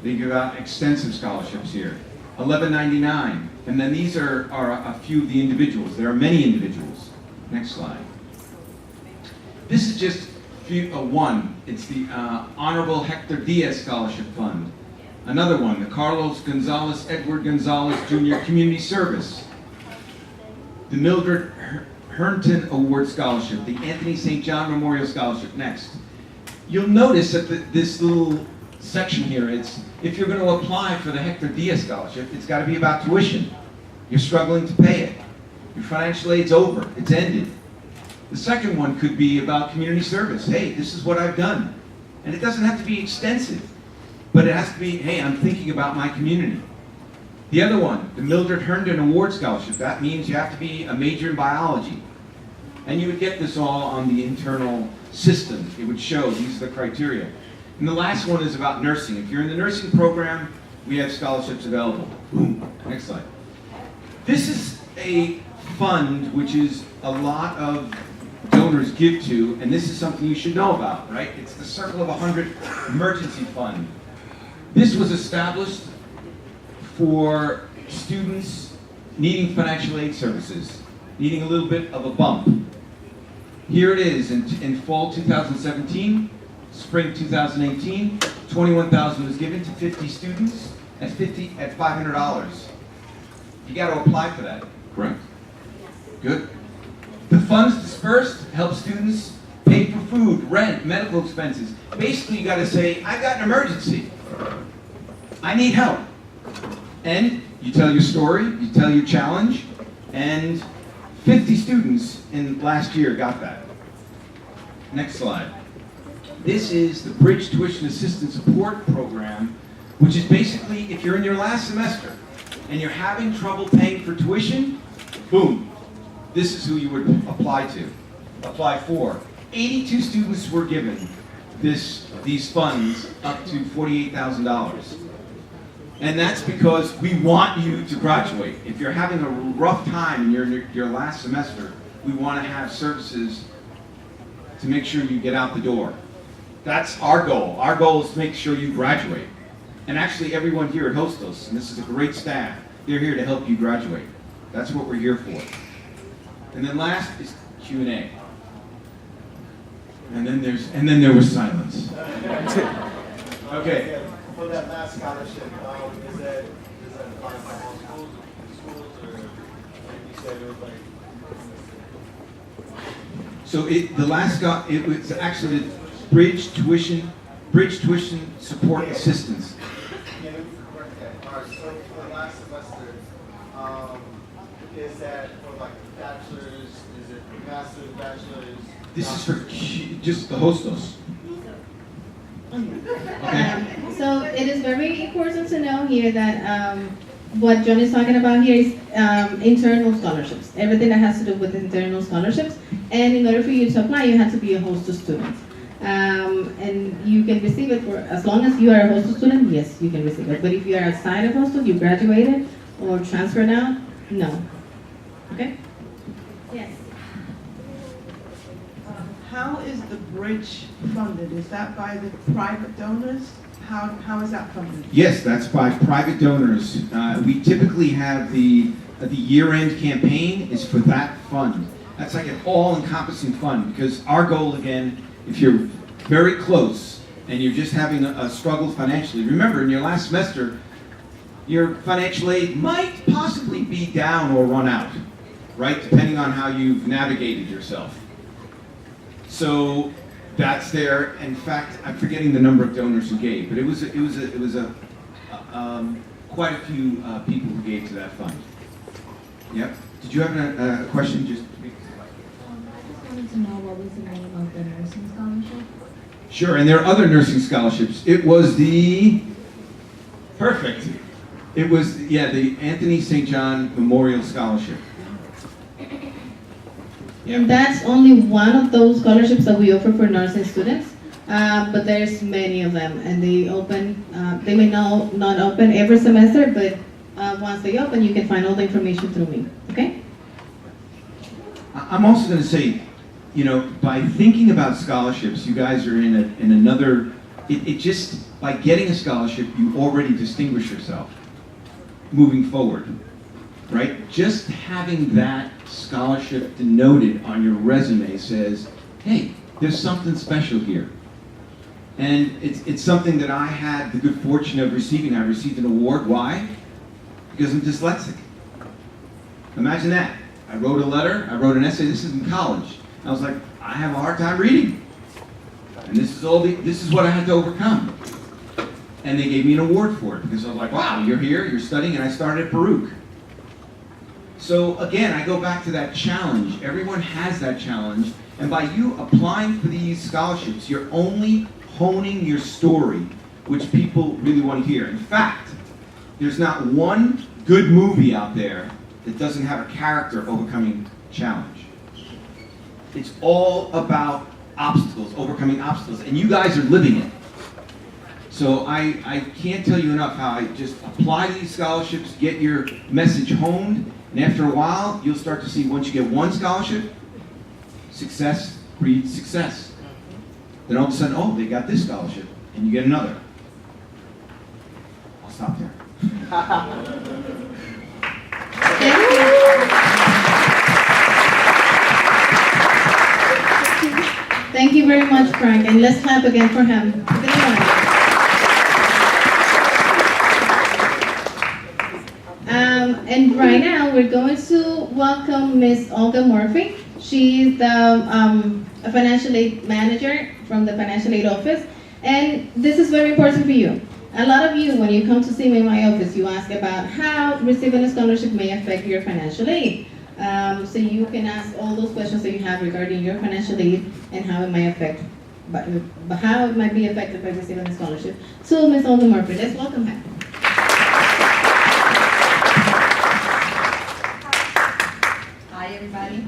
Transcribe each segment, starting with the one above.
Think about extensive scholarships here. $11.99. And then these are a few of the individuals. There are many individuals. Next slide. This is just one. It's the Honorable Hector Diaz Scholarship Fund. Another one, the Carlos Gonzalez, Edward Gonzalez Jr. Community Service. The Mildred Herndon Award Scholarship. The Anthony St. John Memorial Scholarship. Next. You'll notice that this little section here, it's if you're going to apply for the Hector Diaz Scholarship, it's got to be about tuition. You're struggling to pay it. Your financial aid's over. It's ended. The second one could be about community service. Hey, this is what I've done. And it doesn't have to be extensive, but it has to be, hey, I'm thinking about my community. The other one, the Mildred Herndon Award Scholarship. That means you have to be a major in biology. And you would get this all on the internal system. It would show these are the criteria. And the last one is about nursing. If you're in the nursing program, we have scholarships available. Boom. Next slide. This is a fund which is a lot of donors give to, and this is something you should know about, right? It's the Circle of 100 Emergency Fund. This was established for students needing financial aid services, needing a little bit of a bump. Here it is in fall 2017, spring 2018, $21,000 was given to 50 students at $500. You got to apply for that, correct? Good. The funds dispersed help students pay for food, rent, medical expenses. Basically, you got to say, I've got an emergency. I need help. And you tell your story, you tell your challenge, and 50 students in last year got that. Next slide. This is the Bridge Tuition Assistance Support Program, which is basically if you're in your last semester and you're having trouble paying for tuition, boom, this is who you would apply for. 82 students were given these funds up to $48,000. And that's because we want you to graduate. If you're having a rough time and you're in your last semester, we want to have services to make sure you get out the door. That's our goal. Our goal is to make sure you graduate. And actually everyone here at Hostos, and this is a great staff, they're here to help you graduate. That's what we're here for. And then last is Q&A. And then there was silence. Okay. For that last scholarship, is that applied by all schools, or like you said, it was like? So it was actually the Bridge Tuition Support Assistance. Yeah, all right, so for the last semester, is that for like bachelor's, is it master's, bachelor's? This is for just the Hostos. Okay. So it is very important to know here that what John is talking about here is internal scholarships. Everything that has to do with internal scholarships. And in order for you to apply, you have to be a Hostos student. And you can receive it for, as long as you are a Hostos student, yes, you can receive it. But if you are outside of Hostos, you graduated or transferred out, no. Okay? Yes. How is the bridge funded? Is that by the private donors? How is that funded? Yes, that's by private donors. We typically have the year-end campaign is for that fund. That's like an all-encompassing fund because our goal, again, if you're very close and you're just having a struggle financially, remember in your last semester, your financial aid might possibly be down or run out, right? Depending on how you've navigated yourself. So that's there. In fact, I'm forgetting the number of donors who gave, but it was quite a few people who gave to that fund. Yep. Did you have a question? I just wanted to know what was the name of the nursing scholarship? Sure, and there are other nursing scholarships. It was the perfect. It was the Anthony St. John Memorial Scholarship. And that's only one of those scholarships that we offer for nursing students, but there's many of them, and they open. They may not open every semester, but once they open, you can find all the information through me. Okay? I'm also going to say, by thinking about scholarships, you guys are in another it just, by getting a scholarship, you already distinguish yourself moving forward, right? Just having that scholarship denoted on your resume says, hey, there's something special here. And it's something that I had the good fortune of receiving. I received an award. Why? Because I'm dyslexic. Imagine that. I wrote a letter, I wrote an essay, this is in college. I was like, I have a hard time reading. And this is what I had to overcome. And they gave me an award for it because I was like, wow, you're here, you're studying, and I started at Baruch. So again, I go back to that challenge. Everyone has that challenge. And by you applying for these scholarships, you're only honing your story, which people really want to hear. In fact, there's not one good movie out there that doesn't have a character overcoming challenge. It's all about obstacles, overcoming obstacles, and you guys are living it. So I can't tell you enough how I just apply these scholarships, get your message honed, and after a while, you'll start to see once you get one scholarship, success breeds success. Then all of a sudden, oh, they got this scholarship, and you get another. I'll stop there. Thank you very much, Frank, and let's clap again for him. And right now, we're going to welcome Miss Olga Murphy. She is the financial aid manager from the financial aid office, and this is very important for you. A lot of you, when you come to see me in my office, you ask about how receiving a scholarship may affect your financial aid. So you can ask all those questions that you have regarding your financial aid and how it might affect, how it might be affected by receiving a scholarship. So Ms. Olga Murphy, let's welcome her. Hi everybody.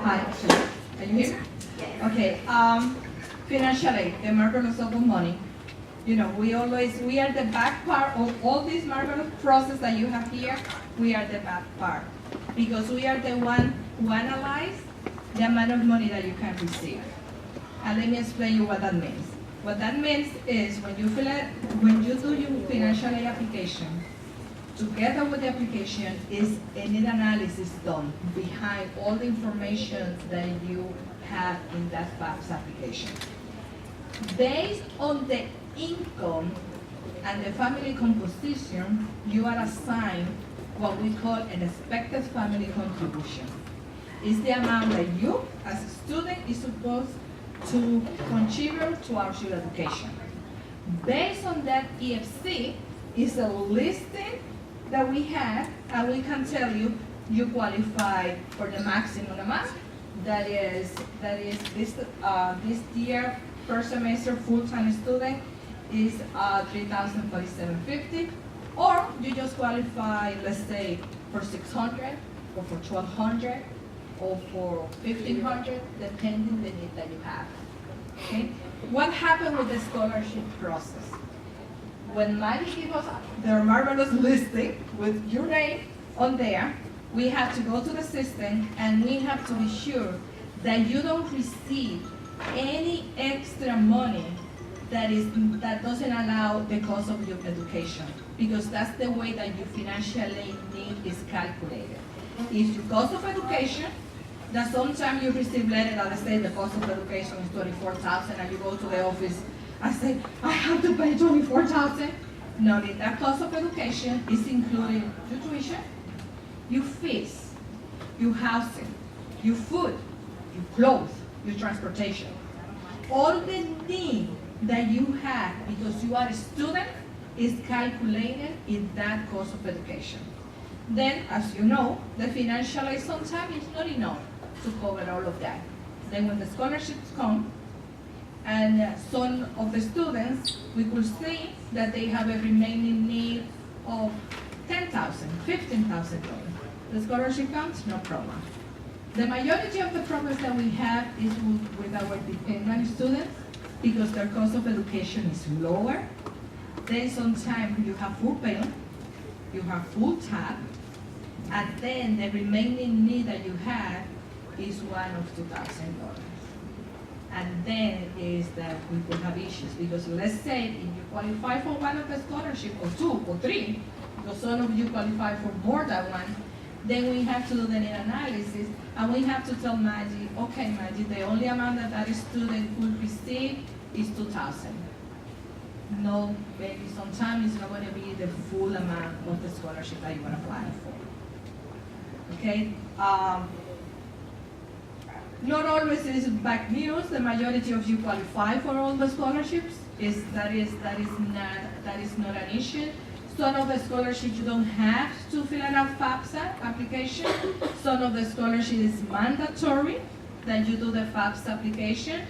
Hi. Can you hear me? Yes. Okay. Financial aid, the marvelous of money. You know, we are the back part of all this marvelous process that you have here. We are the back part because we are the one who analyze the amount of money that you can receive. And let me explain you what that means. What that means is when you do your financial aid application, together with the application is a need analysis done behind all the information that you have in that FAFSA application. Based on the income and the family composition, you are assigned what we call an expected family contribution. It's the amount that you, as a student, is supposed to contribute to our student education. Based on that EFC is a listing that we have, and we can tell you you qualify for the maximum amount. That is this year first semester full-time student is $3,047.50, or you just qualify, let's say, for $600 or for $1,200 or for $1,500, depending the need that you have. Okay. What happened with the scholarship process? When Maggie gave us their marvelous listing with your name on there, we have to go to the system and we have to be sure that you don't receive any extra money that doesn't allow the cost of your education, because that's the way that your financial aid need is calculated. It's your cost of education, that sometimes you receive letter that say the cost of education is $24,000 and you go to the office and say, I have to pay $24,000. No, that cost of education is including your tuition, your fees, your housing, your food, your clothes, your transportation. All the need that you have because you are a student is calculated in that cost of education. Then, as you know, the financial aid sometimes is not enough to cover all of that. Then when the scholarships come, and some of the students, we could see that they have a remaining need of $10,000, $15,000. The scholarship comes, no problem. The majority of the problems that we have is with our dependent students because their cost of education is lower. Then sometimes you have full pay, you have full tab, and then the remaining need that you have is one of $2,000. and then is that we could have issues, because let's say if you qualify for one of the scholarship, or two, or three, because some of you qualify for more than one, then we have to do the need analysis, and we have to tell Maggie, okay, Maggie, the only amount that that student could receive is 2,000. No, maybe sometimes it's not gonna be the full amount of the scholarship that you want to apply for. Okay? Not always is bad news. The majority of you qualify for all the scholarships. That is not an issue. Some of the scholarships you don't have to fill out FAFSA application. Some of the scholarship is mandatory that you do the FAFSA application.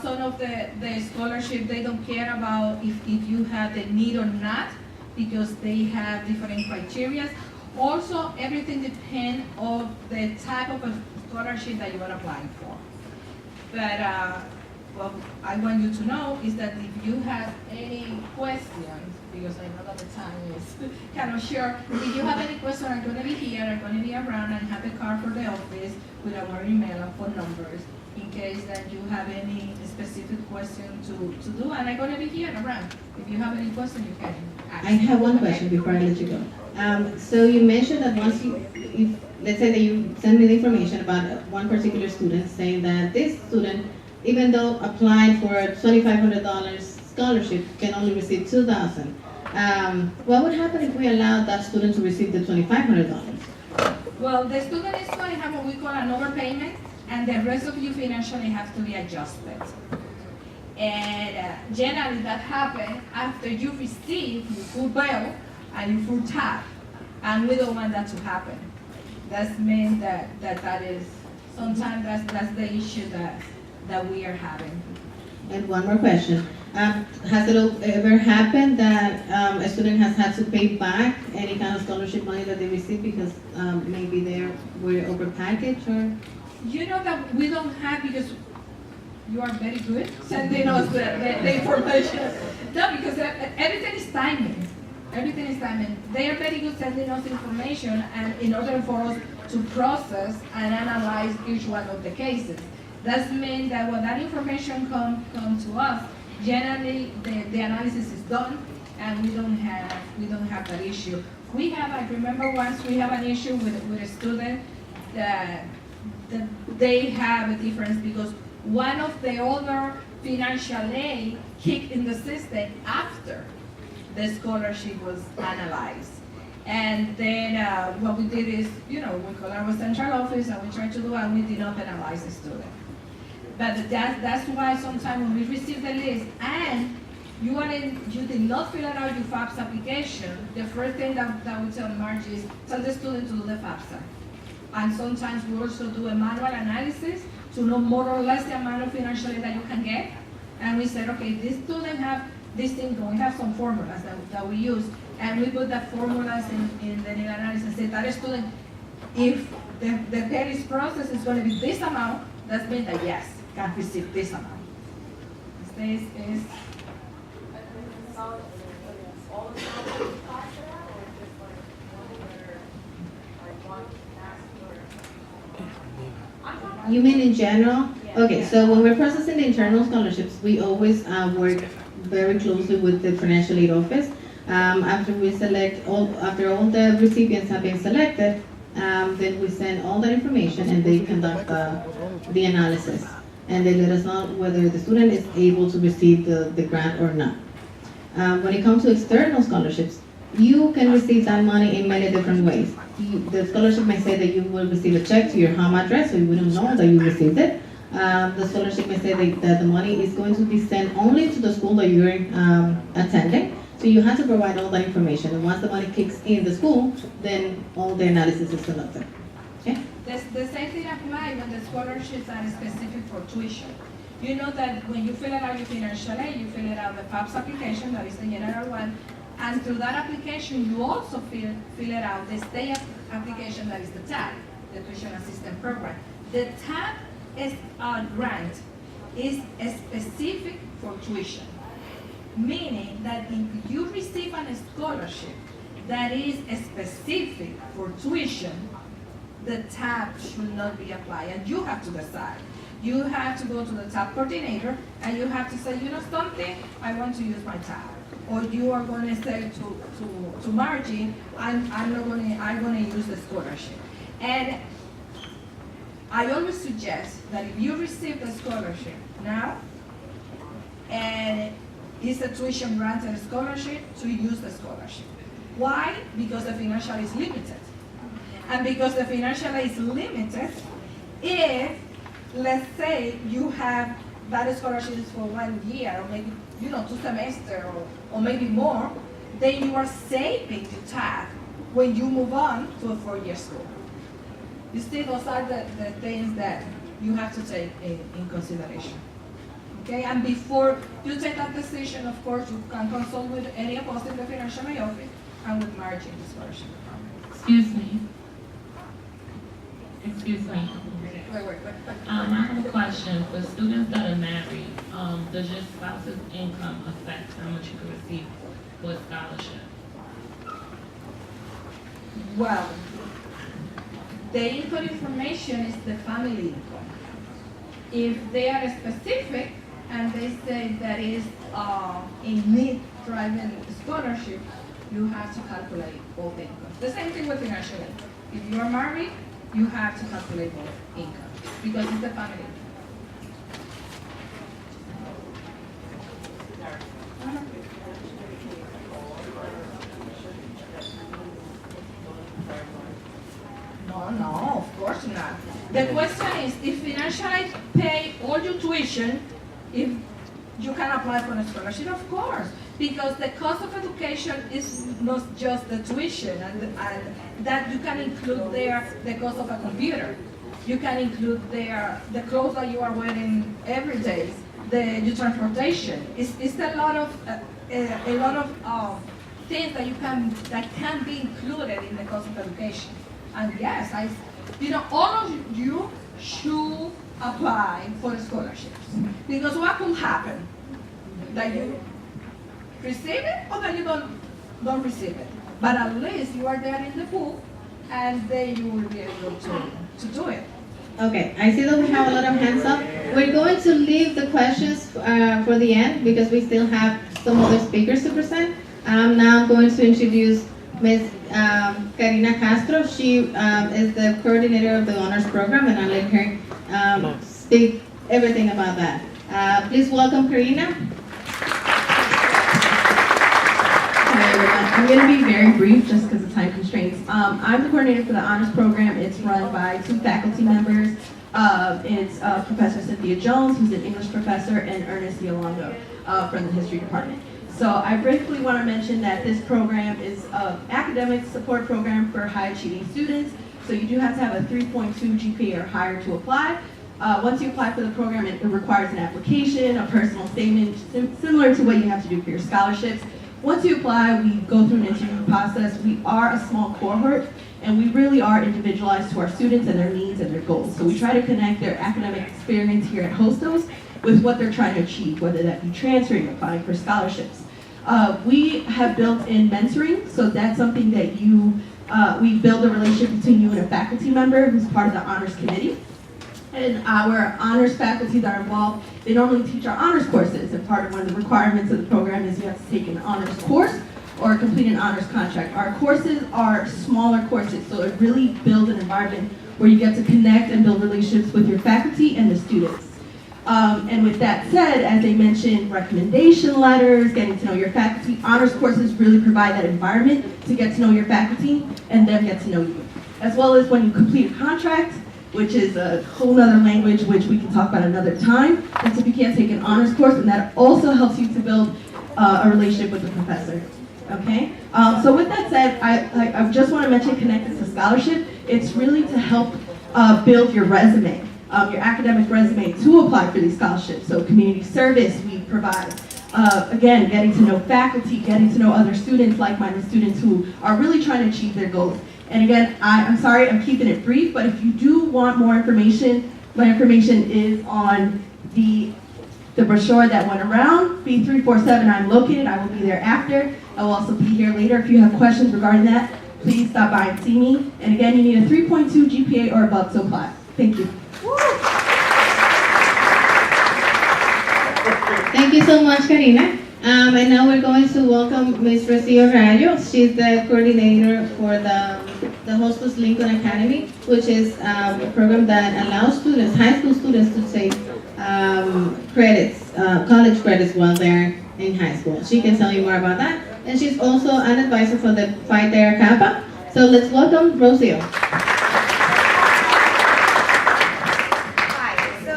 Some of the scholarship, they don't care about if you have the need or not, because they have different criteria. Also, everything depends on the type of a scholarship that you are applying for. But what I want you to know is that if you have any questions, because I know that the time is kind of short, if you have any questions, I'm going to be here, I'm going to be around, and have a card for the office with our email and phone numbers, in case that you have any specific question to do, and I'm going to be here around. If you have any question, you can ask. I have one question before I let you go. So you mentioned that once if let's say that you send me the information about one particular student, saying that this student, even though applied for a $2,500 scholarship, can only receive $2,000. What would happen if we allowed that student to receive the $2,500? Well, the student is going to have what we call an overpayment, and the rest of you financially have to be adjusted. And generally that happens after you receive your full bill and your full tab, and we don't want that to happen. That means that is, sometimes that's the issue that we are having. And one more question. Has it ever happened that a student has had to pay back any kind of scholarship money that they received because maybe they were overpackaged, or? You know that we don't have, because you are very good sending us the information. No, because everything is timing. Everything is timing. They are very good sending us information, and in order for us to process and analyze each one of the cases. That means that when that information comes to us, generally the analysis is done, and we don't have that issue. I remember once we have an issue with a student that they have a difference because one of the other financial aid kicked in the system after the scholarship was analyzed. And then what we did is, we call our central office and we try to do, and we did not penalize the student. But that's why sometimes when we receive the list and you did not fill out your FAFSA application, the first thing that we tell Margie is tell the student to do the FAFSA. And sometimes we also do a manual analysis to know more or less the amount of financial aid that you can get. And we said, okay, this student have this thing, we have some formulas that we use, and we put the formulas in the need analysis and say that student, if the Paris process is going to be this amount, that means that yes, can receive this amount. This is You mean in general? Okay, so when we're processing the internal scholarships, we always work very closely with the financial aid office. After all the recipients have been selected, then we send all that information and they conduct the analysis. And they let us know whether the student is able to receive the grant or not. When it comes to external scholarships, you can receive that money in many different ways. The scholarship may say that you will receive a check to your home address, so you wouldn't know that you received it. The scholarship may say that the money is going to be sent only to the school that you're attending. So you have to provide all that information. And once the money kicks in the school, then all the analysis is conducted. Okay? The same thing applies when the scholarships are specific for tuition. You know that when you fill out your financial aid, you fill out the FAFSA application, that is the general one, and through that application, you also fill out the state application, that is the TAP, the Tuition Assistance Program. The TAP grant is specific for tuition, meaning that if you receive a scholarship that is specific for tuition, the TAP should not be applied, and you have to decide. You have to go to the tab coordinator and you have to say, you know something, I want to use my tab. Or you are going to say to Margie, I'm going to use the scholarship. And I always suggest that if you receive the scholarship now, and it's a tuition granted scholarship, to use the scholarship. Why? Because the financial is limited. And because the financial is limited, if, let's say, you have that scholarship is for 1 year, or maybe, 2 semesters, or maybe more, then you are saving the tab when you move on to a 4-year school. You see, those are the things that you have to take in consideration. Okay, and before you take that decision, of course, you can consult with any of us in the financial office and with Margie in the scholarship department. Excuse me. Wait. I have a question. For students that are married, does your spouse's income affect how much you can receive for a scholarship? Well, the income information is the family income. If they are specific and they say that is in need driving scholarship, you have to calculate both incomes. The same thing with financial aid. If you are married, you have to calculate both incomes because it's the family income. No, of course not. The question is, if financial aid pay all your tuition, if you can apply for a scholarship, of course, because the cost of education is not just the tuition, and that you can include there the cost of a computer. You can include there the clothes that you are wearing every day, your transportation. It's a lot of things that can be included in the cost of education. And yes, all of you should apply for scholarships. Because what could happen? That you receive it or that you don't receive it. But at least you are there in the pool and then you will be able to do it. Okay, I see that we have a lot of hands up. We're going to leave the questions for the end because we still have some other speakers to present. Now I'm going to introduce Ms. Karina Castro. She is the coordinator of the honors program, and I'll let her speak everything about that. Please welcome Karina. Hi everyone. I'm going to be very brief just because of time constraints. I'm the coordinator for the honors program. It's run by 2 faculty members. It's Professor Cynthia Jones, who's an English professor, and Ernest Yolongo from the history department. So I briefly want to mention that this program is an academic support program for high achieving students. So you do have to have a 3.2 GPA or higher to apply. Once you apply for the program, it requires an application, a personal statement, similar to what you have to do for your scholarships. Once you apply, we go through an interview process. We are a small cohort, and we really are individualized to our students and their needs and their goals. So we try to connect their academic experience here at Hostos with what they're trying to achieve, whether that be transferring or applying for scholarships. We have built in mentoring, so that's something that we build a relationship between you and a faculty member who's part of the honors committee. And our honors faculty that are involved, they normally teach our honors courses, and part of one of the requirements of the program is you have to take an honors course or complete an honors contract. Our courses are smaller courses, so it really builds an environment where you get to connect and build relationships with your faculty and the students. And with that said, as I mentioned, recommendation letters, getting to know your faculty, honors courses really provide that environment to get to know your faculty and them get to know you. As well as when you complete a contract, which is a whole nother language which we can talk about another time. That's if you can't take an honors course, and that also helps you to build a relationship with the professor. Okay? So with that said, I just want to mention connected to scholarship. It's really to help build your resume. Your academic resume to apply for these scholarships. So community service we provide. Again, getting to know faculty, getting to know other students, like-minded students who are really trying to achieve their goals. And again, I'm sorry, I'm keeping it brief, but if you do want more information, my information is on the brochure that went around, B347, I'm located, I will be there after. I will also be here later. If you have questions regarding that, please stop by and see me. And again, you need a 3.2 GPA or above to apply. Thank you. Thank you so much, Karina. And now we're going to welcome Ms. Rocio Rayo. She's the coordinator for the Hostos Lincoln Academy, which is a program that allows students, high school students, to take credits, college credits while they're in high school. She can tell you more about that. And she's also an advisor for the Phi Theta Kappa. So let's welcome Rocio. Hi, so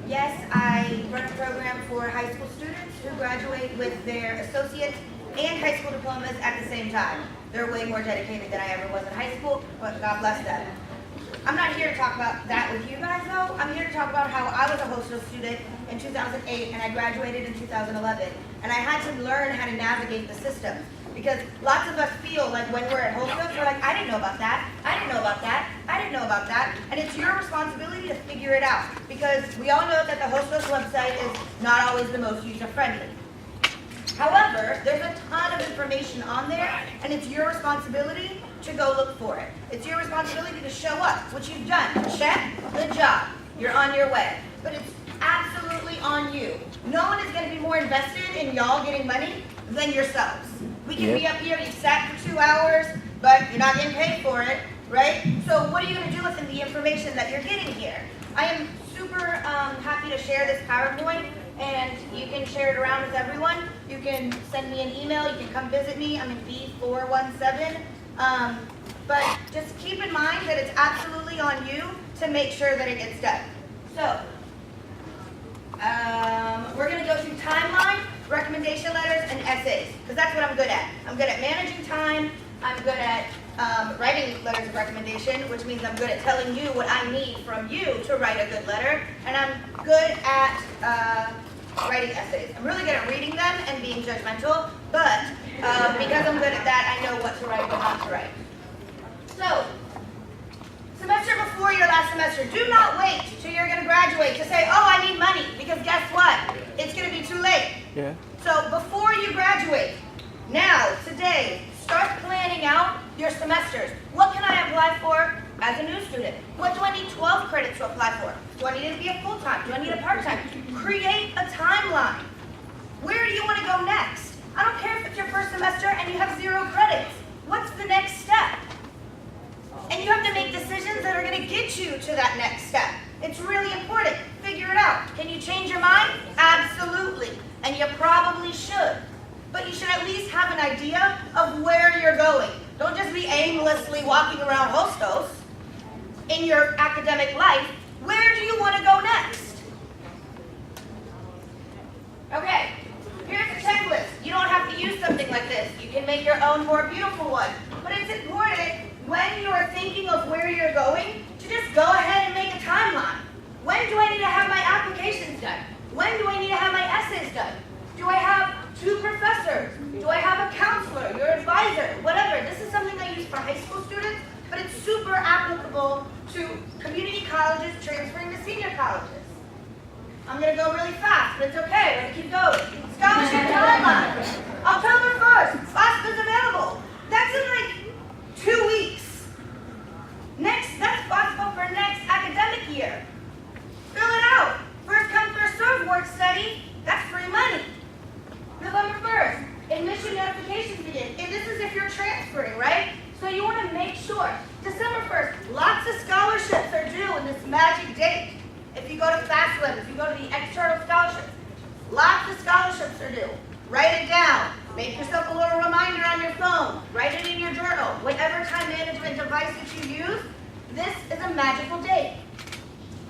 yes, I run a program for high school students who graduate with their associates and high school diplomas at the same time. They're way more dedicated than I ever was in high school, but God bless them. I'm not here to talk about that with you guys though. I'm here to talk about how I was a Hostos student in 2008 and I graduated in 2011. And I had to learn how to navigate the system. Because lots of us feel like when we're at Hostos, we're like, I didn't know about that, I didn't know about that, I didn't know about that. And it's your responsibility to figure it out. Because we all know that the Hostos website is not always the most user-friendly. However, there's a ton of information on there, and it's your responsibility to go look for it. It's your responsibility to show up, which you've done. Check, good job, you're on your way. But it's absolutely on you. No one is going to be more invested in y'all getting money than yourselves. We can be up here, you sat for 2 hours, but you're not getting paid for it, right? So what are you going to do with the information that you're getting here? I am super happy to share this PowerPoint, and you can share it around with everyone. You can send me an email, you can come visit me, I'm in B417. But just keep in mind that it's absolutely on you to make sure that it gets done. So, we're going to go through timeline, recommendation letters, and essays, because that's what I'm good at. I'm good at managing time, I'm good at writing letters of recommendation, which means I'm good at telling you what I need from you to write a good letter, and I'm good at writing essays. I'm really good at reading them and being judgmental, but because I'm good at that, I know what to write and what not to write. So, semester before your last semester, do not wait till you're going to graduate to say, oh, I need money, because guess what? It's going to be too late. Yeah. So before you graduate, now, today, start planning out your semesters. What can I apply for as a new student? What do I need 12 credits to apply for? Do I need it to be a full-time? Do I need a part-time? Create a timeline. Where do you want to go next? I don't care if it's your first semester and you have 0 credits. What's the next step? And you have to make decisions that are going to get you to that next step. It's really important. Figure it out. Can you change your mind? Absolutely. And you probably should. But you should at least have an idea of where you're going. Don't just be aimlessly walking around Hostos in your academic life. Where do you want to go next? Okay, here's a checklist. You don't have to use something like this. You can make your own more beautiful one. But it's important when you are thinking of where you're going to just go ahead and make a timeline. When do I need to have my applications done? When do I need to have my essays done? Do I have 2 professors? Do I have a counselor, your advisor, whatever? This is something I use for high school students, but it's super applicable to community colleges transferring to senior colleges. I'm going to go really fast, but it's okay. We're going to keep going. Scholarship timeline. October 1st, FOSFA's available. That's in like 2 weeks. Next, that's FOSFA for next academic year. Fill it out. First come, first serve work study. That's free money. November 1st, admission notifications begin. And this is if you're transferring, right? So you want to make sure. December 1st, lots of scholarships are due in this magic date. If you go to FAFSA, if you go to the external scholarships, lots of scholarships are due. Write it down. Make yourself a little reminder on your phone. Write it in your journal. Whatever time management device that you use, this is a magical date.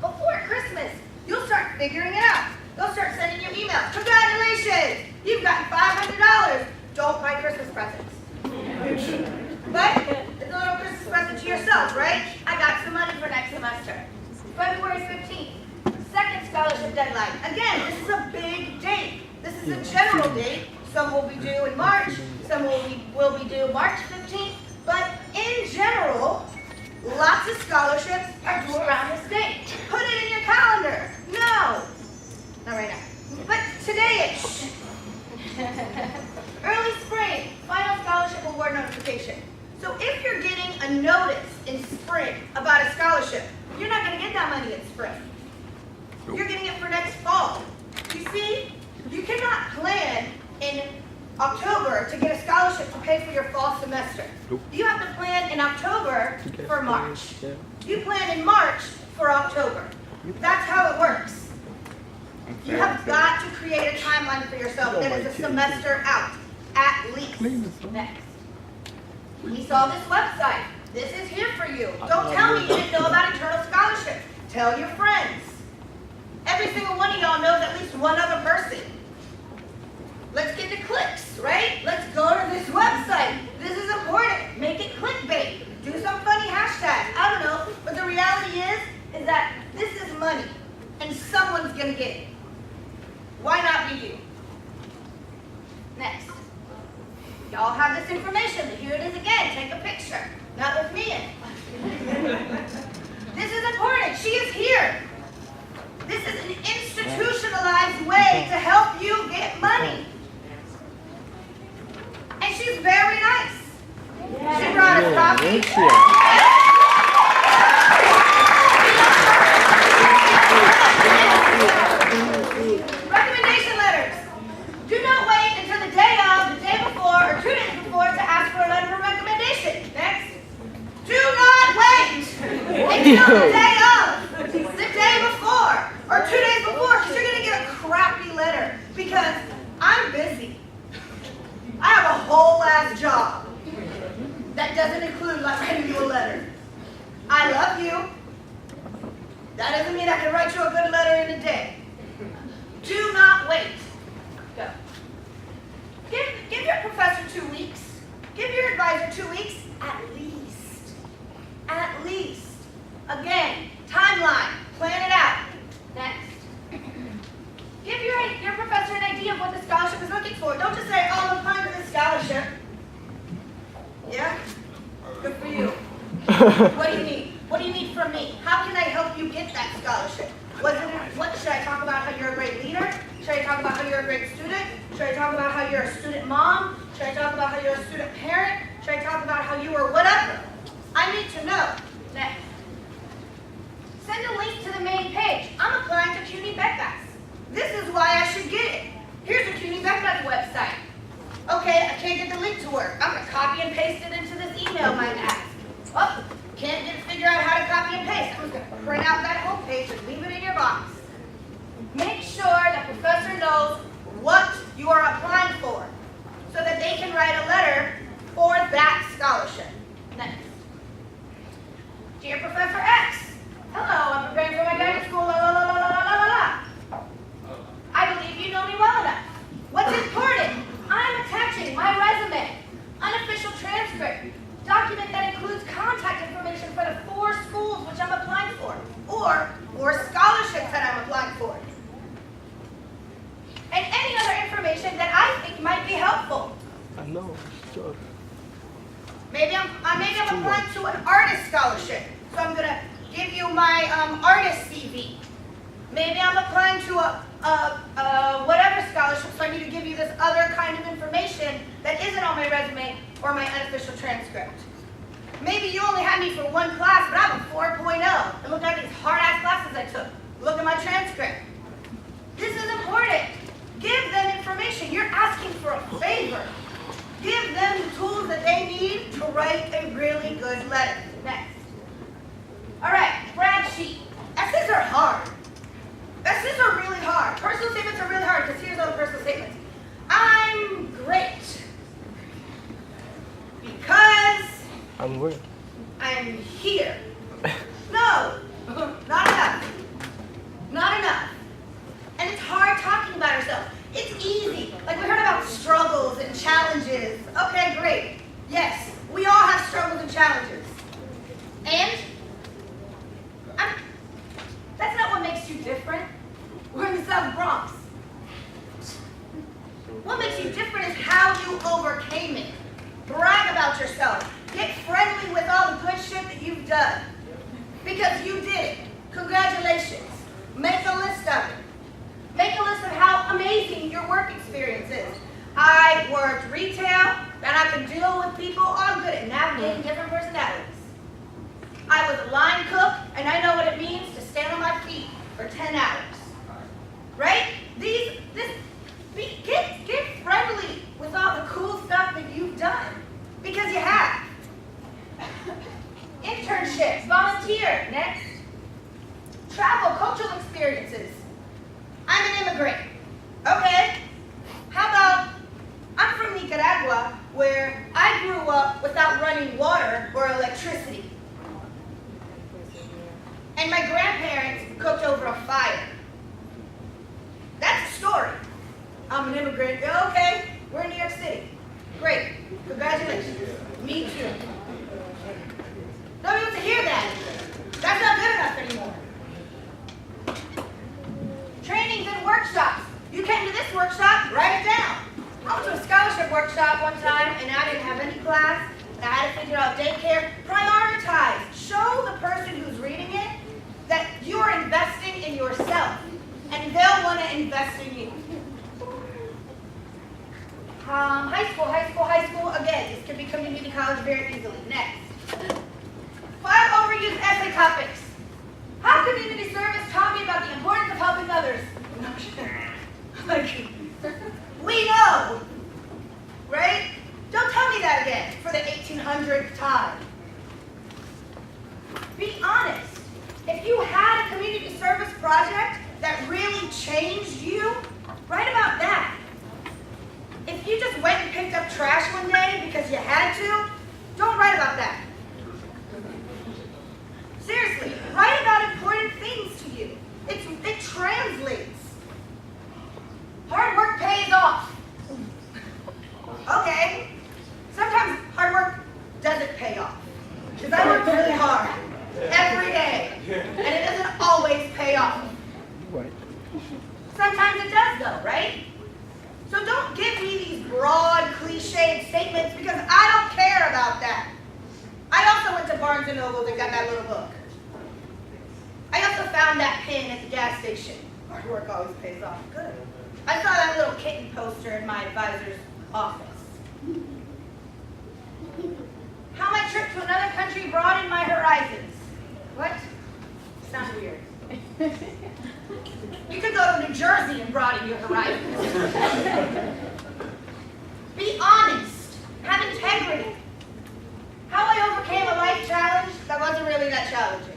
Before Christmas, you'll start figuring it out. They'll start sending you emails. Congratulations! You've gotten $500. Don't buy Christmas presents. But it's a little Christmas present to yourself, right? I got some money for next semester. February 15th, second scholarship deadline. Again, this is a big date. This is a general date. Some will be due in March. Some will be due March 15th. But in general, lots of scholarships are due around this date. Put it in your calendar. No. Not right now. But today-ish. Early spring, final scholarship award notification. So if you're getting a notice in spring about a scholarship, you're not going to get that money in spring. You're getting it for next fall. You see, cannot plan in October to get a scholarship to pay for your fall semester. You have to plan in October for March. You plan in March for October. That's how it works. You have got to create a timeline for yourself that is a semester out, at least. Next. We saw this website. This is here for you. Don't tell me you didn't know about internal scholarships. Tell your friends. Every single one of y'all knows at least one other person. Let's get the clicks, right? Let's go to this website. This is important. Make it clickbait. Do some funny hashtags. I don't know. But the reality is that this is money. And someone's going to get it. Why not be you? Next. Y'all have this information. Here it is again. Take a picture. Not with me in. This is important. She is here. This is an institutionalized way to help you get money. And she's very nice. She brought us coffee. Recommendation letters. Do not wait until the day of, the day before, or 2 days before to ask for a letter of recommendation. Next. Do not wait until the day of, the day before, or 2 days before, because you're going to get a crappy letter. Because I'm busy. I have a whole ass job. That doesn't include like writing you a letter. I love you. That doesn't mean I can write you a good letter in a day. Do not wait. Go. Give your professor 2 weeks. Give your advisor 2 weeks at least. At least. Again, timeline. Plan it out. Next. Give your professor an idea of what the scholarship is looking for. Don't just say, oh, I'm applying for this scholarship. Yeah? Good for you. What do you need? What do you need from me? How can I help you get that scholarship? What should I talk about how you're a great leader? Should I talk about how you're a great student? Should I talk about how you're a student mom? Should I talk about how you're a student parent? Should I talk about how you are whatever? I need to know. Next. Send a link to the main page. I'm applying to CUNY Becas. This is why I should get it. Here's the CUNY Becas website. Okay, I can't get the link to work. I'm going to copy and paste it into this email my ask. Oh, can't figure out how to copy and paste. I'm just going to print out that whole page and leave it in your box. Make sure the professor knows what you are applying for so that they can write a letter for that scholarship. Next. Dear Professor X, hello, I'm preparing for my guidance school, la la la la la la la la. I believe you know me well enough. What's important? I'm attaching my resume, unofficial transcript, document that includes contact information for the 4 schools which I'm applying for, or 4 scholarships that I'm applying for, and any other information that I think might be helpful. I know, sure. Maybe I'm applying to an artist scholarship, so I'm gonna give you my artist CV. Maybe I'm applying to a whatever scholarship, so I need to give you this other kind of information that isn't on my resume or my unofficial transcript. Maybe you only had me for 1 class, but I'm a 4.0. And look at these hard-ass classes I took. Look at my transcript. This is important. Give them information. You're asking for a favor. Give them the tools that they need to write a really good letter. Next. All right, brag sheet. Essays are hard. Essays are really hard. Personal statements are really hard because here's all the personal statements. I'm great because I'm here. No, not enough. Not enough. And it's hard talking about ourselves. It's easy. Like we heard about struggles and challenges. Okay, great. Yes, we all have struggles and challenges. And that's not what makes you different. We're in the South Bronx. What makes you different is how you overcame it. Brag about yourself. Get friendly with all the good shit that you've done. Because you did it. Congratulations. Make a list of it. Make a list of how amazing your work experience is. I worked retail, and I could deal with people. I'm good at navigating different personalities. I was a line cook, and I know what it means to stand on my feet for 10 hours. Right? Be scholarships, volunteer. Next. Travel, cultural experiences. I'm an immigrant. Okay. How about, I'm from Nicaragua, where I grew up without running water or electricity. And my grandparents cooked over a fire. That's a story. I'm an immigrant. Okay, we're in New York City. Great. Congratulations. Me too. Nobody wants to hear that. That's not good enough anymore. Trainings and workshops. You came to this workshop, write it down. I went to a scholarship workshop one time and I didn't have any class. And I had to figure out daycare. Prioritize. Show the person who's reading it that you're investing in yourself. And they'll want to invest in you. High school. Again, this can be community college very easily. Next. 5 overused essay topics. How community service taught me about the importance of helping others. Like, we know, right? Don't tell me that again for the 1800th time. Be honest. If you had a community service project that really changed you, write about that. If you just went and picked up trash one day because you had to, don't write about that. Seriously, write about important things to you. It translates. Hard work pays off. Okay. Sometimes hard work doesn't pay off. Because I work really hard every day. And it doesn't always pay off. Sometimes it does though, right? So don't give me these broad, cliched statements because I don't care about that. I also went to Barnes & Noble and got that little book. I also found that pin at the gas station. Hard work always pays off. Good. I saw that little kitten poster in my advisor's office. How my trip to another country broadened my horizons. What? Sounds weird. You could go to New Jersey and broaden your horizons. Be honest. Have integrity. How I overcame a life challenge that wasn't really that challenging.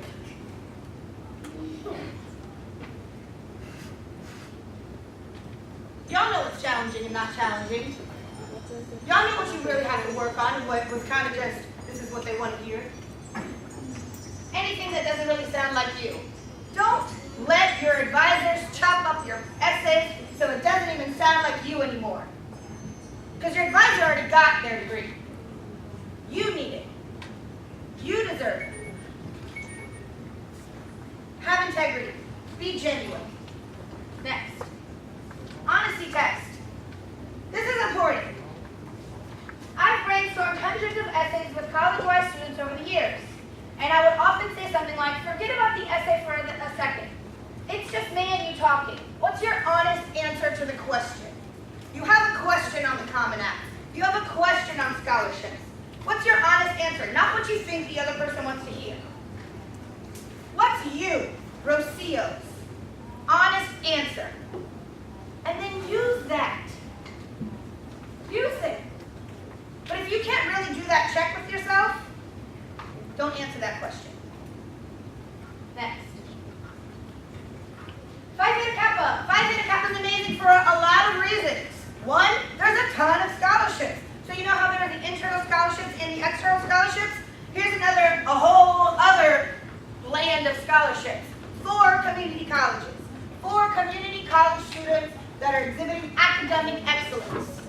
Y'all know what's challenging and not challenging. Y'all know what you really have to work on and what was kind of just, this is what they want to hear. Anything that doesn't really sound like you. Don't let your advisors chop up your essays so it doesn't even sound like you anymore. Because your advisor already got their degree. You need it. You deserve it. Have integrity. Be genuine. Next. Honesty test. This is important. I've brainstormed hundreds of essays with college-wise students over the years. And I would often say something like, forget about the essay for a second. It's just me and you talking. What's your honest answer to the question? You have a question on the Common App. You have a question on scholarships. What's your honest answer? Not what you think the other person wants to hear. What's you, Rocio's, honest answer? And then use that. Use it. But if you can't really do that check with yourself, don't answer that question. Next. Phi Theta Kappa. Phi Theta Kappa is amazing for a lot of reasons. One, there's a ton of scholarships. So you know how there are the internal scholarships and the external scholarships? Here's a whole other land of scholarships. 4 community colleges. 4 community college students that are exhibiting academic excellence.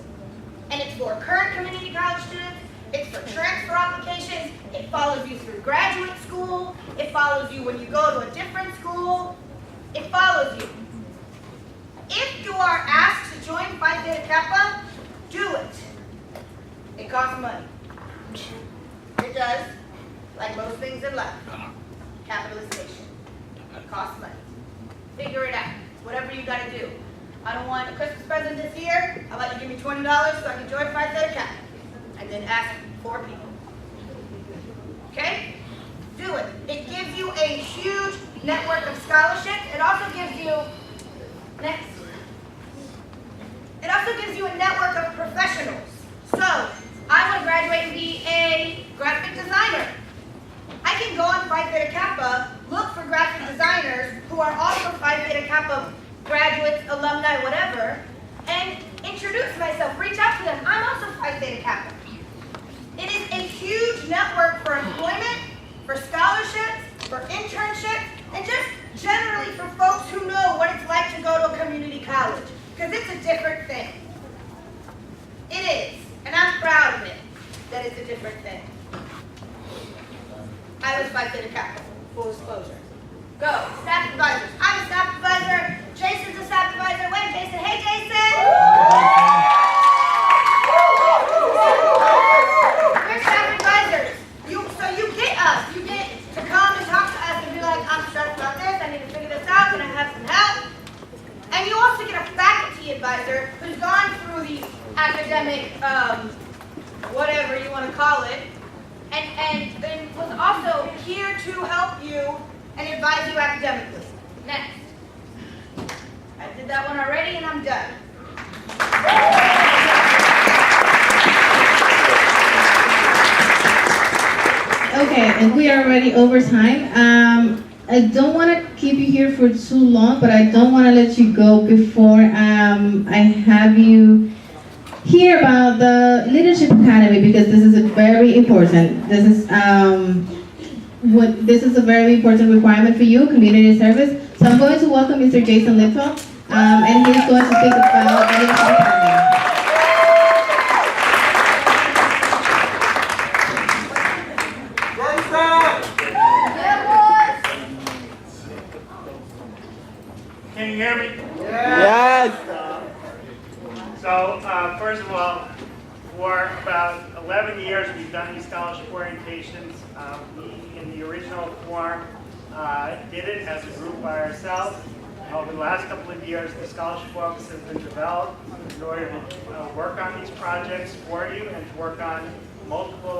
And it's for current community college students. It's for transfer applications. It follows you through graduate school. It follows you when you go to a different school. It follows you. If you are asked to join Phi Theta Kappa, do it. It costs money. It does, like most things in life. Capitalization. It costs money. Figure it out. It's whatever you gotta do. I don't want a Christmas present this year. How about you give me $20 so I can join Phi Theta Kappa? And then ask 4 people. Okay? Do it. It gives you a huge network of scholarships. It also gives you, next. It also gives you a network of professionals. So, I want to graduate and be a graphic designer. I can can go on Phi Theta Kappa, look for graphic designers who are also Phi Theta Kappa graduates, alumni, whatever, and introduce myself, reach out to them. I'm also Phi Theta Kappa. It is a huge network for employment, for scholarships, for internships, and just generally for folks who know what it's like to go to a community college. Because it's a different thing. It is. And I'm proud of it, that it's a different thing. I was Phi Theta Kappa, full disclosure. Go, staff advisors. I'm a staff advisor. Jason's a staff advisor. Wait, Jason. Hey, Jason! We're staff advisors. So you get us. You get to come and talk to us and be like, I'm stressed about this. I need to figure this out. Can I have some help? And you also get a faculty advisor who's gone through the academic, whatever you want to call it, and was also here to help you and advise you academically. Next. I did that one already and I'm done. Okay, and we are already over time. I don't want to keep you here for too long, but I don't want to let you go before I have you hear about the Leadership Academy, because this is very important. This is a very important requirement for you, community service. So I'm going to welcome Mr. Jason Lipfeld, and he's going to speak about the Leadership Academy. Can you hear me? Yes! So, first of all, for about 11 years, we've done these scholarship orientations. We, in the original form, did it as a group by ourselves. Over the last couple of years, the scholarship office has been developed in order to work on these projects for you and to work on multiple